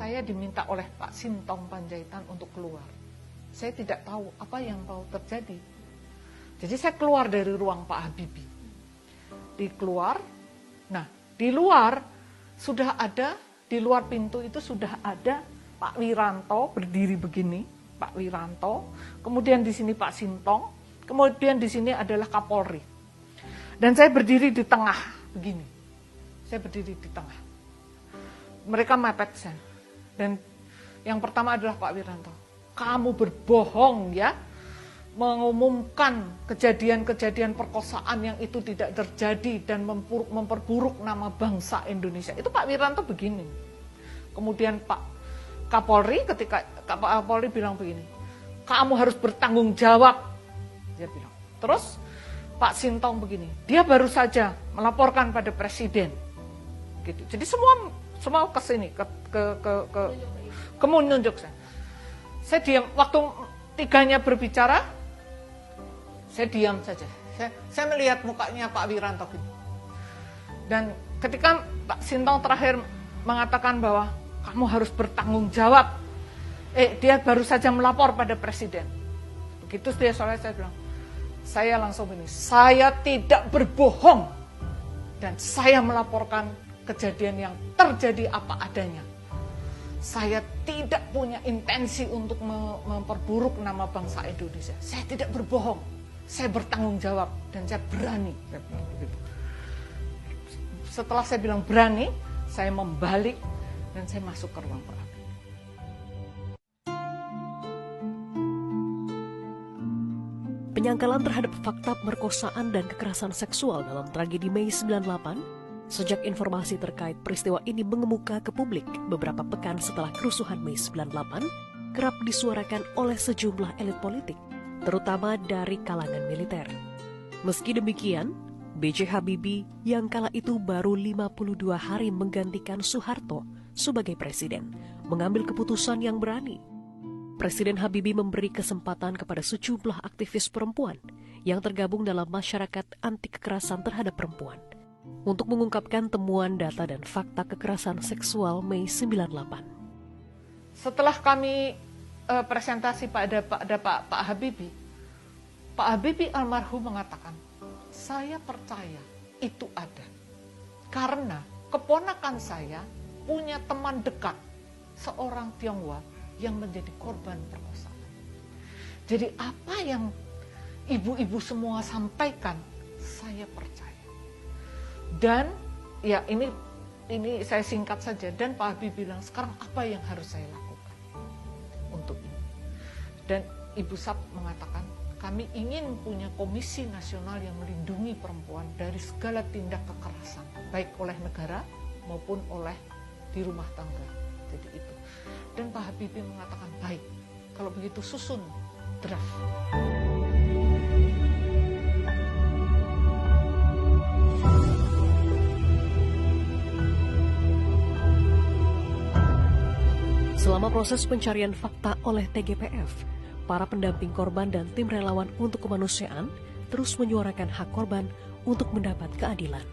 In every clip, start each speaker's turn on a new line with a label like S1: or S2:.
S1: saya diminta oleh Pak Sintong Panjaitan untuk keluar. Saya tidak tahu apa yang mau terjadi. Jadi saya keluar dari ruang Pak Habibie. Nah di luar sudah ada, di luar pintu itu sudah ada Pak Wiranto berdiri begini, Pak Wiranto. Kemudian di sini Pak Sintong, kemudian di sini adalah Kapolri. Dan saya berdiri di tengah begini. Saya berdiri di tengah. Mereka mepet saya. Dan yang pertama adalah Pak Wiranto. Kamu berbohong ya, mengumumkan kejadian-kejadian perkosaan yang itu tidak terjadi dan memperburuk nama bangsa Indonesia. Itu Pak Wiranto begini. Kemudian Pak Kapolri, ketika Pak Kapolri bilang begini, kamu harus bertanggung jawab. Dia bilang. Terus Pak Sintong begini, dia baru saja melaporkan pada Presiden. Gitu. Jadi semua ke sini, ke menunjuk saya. Saya diam, waktu tiganya berbicara, saya diam saja. Saya melihat mukanya Pak Wiranto gini. Dan ketika Pak Sintong terakhir mengatakan bahwa kamu harus bertanggung jawab, dia baru saja melapor pada Presiden. Begitu dia soalnya saya bilang, saya langsung begini, saya tidak berbohong dan saya melaporkan kejadian yang terjadi apa adanya. Saya tidak punya intensi untuk memperburuk nama bangsa Indonesia. Saya tidak berbohong. Saya bertanggung jawab dan saya berani. Setelah saya bilang berani, saya membalik dan saya masuk ke ruang Pak.
S2: Penyangkalan terhadap fakta pemerkosaan dan kekerasan seksual dalam tragedi Mei 98 sejak informasi terkait peristiwa ini mengemuka ke publik beberapa pekan setelah kerusuhan Mei 98 kerap disuarakan oleh sejumlah elit politik, terutama dari kalangan militer. Meski demikian, B.J. Habibie yang kala itu baru 52 hari menggantikan Soeharto sebagai presiden, mengambil keputusan yang berani. Presiden Habibie memberi kesempatan kepada sejumlah aktivis perempuan yang tergabung dalam masyarakat anti kekerasan terhadap perempuan untuk mengungkapkan temuan data dan fakta kekerasan seksual Mei 98.
S1: Setelah kami presentasi pada Pak Habibie, Pak Habibie almarhum mengatakan, saya percaya itu ada. Karena keponakan saya punya teman dekat, seorang Tionghoa yang menjadi korban perkosaan. Jadi apa yang ibu-ibu semua sampaikan, saya percaya. Dan ya ini saya singkat saja. Dan Pak Habibie bilang, sekarang apa yang harus saya lakukan untuk ini? Dan Ibu Sap mengatakan, kami ingin punya komisi nasional yang melindungi perempuan dari segala tindak kekerasan, baik oleh negara maupun oleh di rumah tangga. Jadi itu. Dan Pak Habibie mengatakan, baik, kalau begitu susun draft.
S2: Selama proses pencarian fakta oleh TGPF, para pendamping korban dan tim relawan untuk kemanusiaan terus menyuarakan hak korban untuk mendapat keadilan.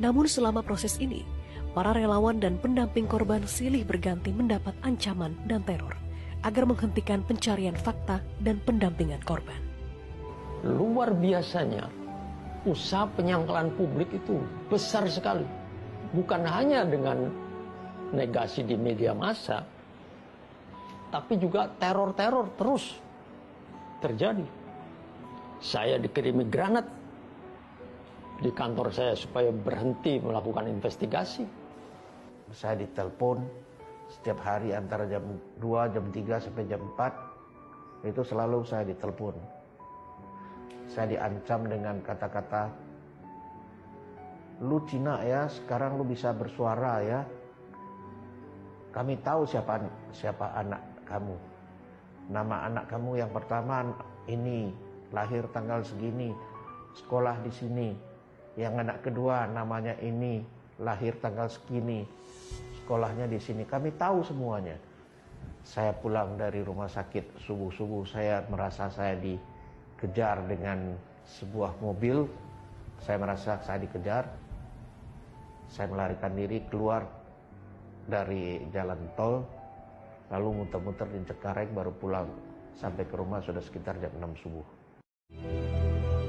S2: Namun selama proses ini, para relawan dan pendamping korban silih berganti mendapat ancaman dan teror agar menghentikan pencarian fakta dan pendampingan korban.
S3: Luar biasanya, usaha penyangkalan publik itu besar sekali. Bukan hanya dengan negasi di media massa, tapi juga teror-teror terus terjadi. Saya dikirimi granat di kantor saya supaya berhenti melakukan investigasi.
S4: Saya ditelepon setiap hari antara jam 2, jam 3 sampai jam 4. Itu selalu saya ditelepon. Saya diancam dengan kata-kata, lu Cina ya, sekarang lu bisa bersuara ya. Kami tahu siapa anak kamu. Nama anak kamu yang pertama ini, lahir tanggal segini, sekolah di sini. Yang anak kedua namanya ini, lahir tanggal segini, sekolahnya di sini. Kami tahu semuanya. Saya pulang dari rumah sakit subuh-subuh, saya merasa saya dikejar dengan sebuah mobil. Saya merasa saya dikejar. Saya melarikan diri keluar dari jalan tol. Lalu muter-muter di Cengkareng baru pulang. Sampai ke rumah sudah sekitar jam 6 subuh.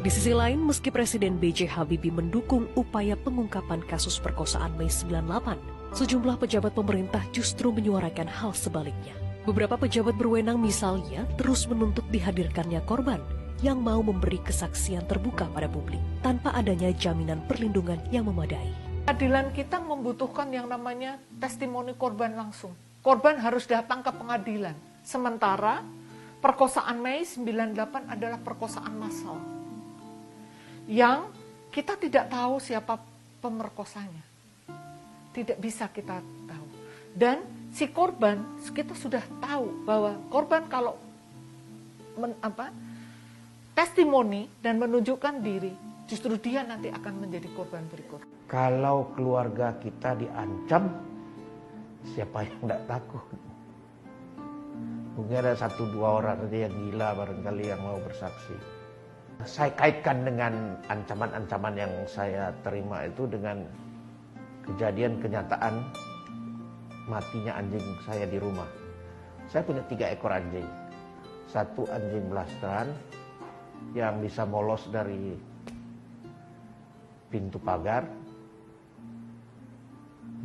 S2: Di sisi lain, meski Presiden B.J. Habibie mendukung upaya pengungkapan kasus perkosaan Mei 98, sejumlah pejabat pemerintah justru menyuarakan hal sebaliknya. Beberapa pejabat berwenang misalnya terus menuntut dihadirkannya korban yang mau memberi kesaksian terbuka pada publik tanpa adanya jaminan perlindungan yang memadai.
S1: Keadilan kita membutuhkan yang namanya testimoni korban langsung. Korban harus datang ke pengadilan. Sementara perkosaan Mei 98 adalah perkosaan massal. Yang kita tidak tahu siapa pemerkosanya. Tidak bisa kita tahu. Dan si korban, kita sudah tahu bahwa korban kalau testimoni dan menunjukkan diri, justru dia nanti akan menjadi korban berikut.
S4: Kalau keluarga kita diancam, siapa yang tidak takut? Mungkin ada 1-2 orang saja yang gila barangkali yang mau bersaksi. Saya kaitkan dengan ancaman-ancaman yang saya terima itu dengan kejadian kenyataan matinya anjing saya di rumah. Saya punya 3 ekor anjing. 1 anjing blasteran yang bisa molos dari pintu pagar,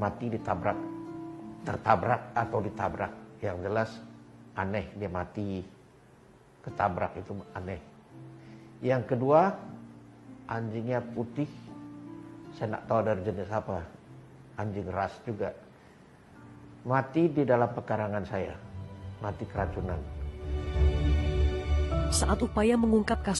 S4: mati tertabrak atau ditabrak. Yang jelas aneh dia mati ketabrak, itu aneh. Yang kedua, anjingnya putih, saya tidak tahu dari jenis apa, anjing ras juga. Mati di dalam pekarangan saya, mati keracunan.
S2: Saat upaya mengungkap kasus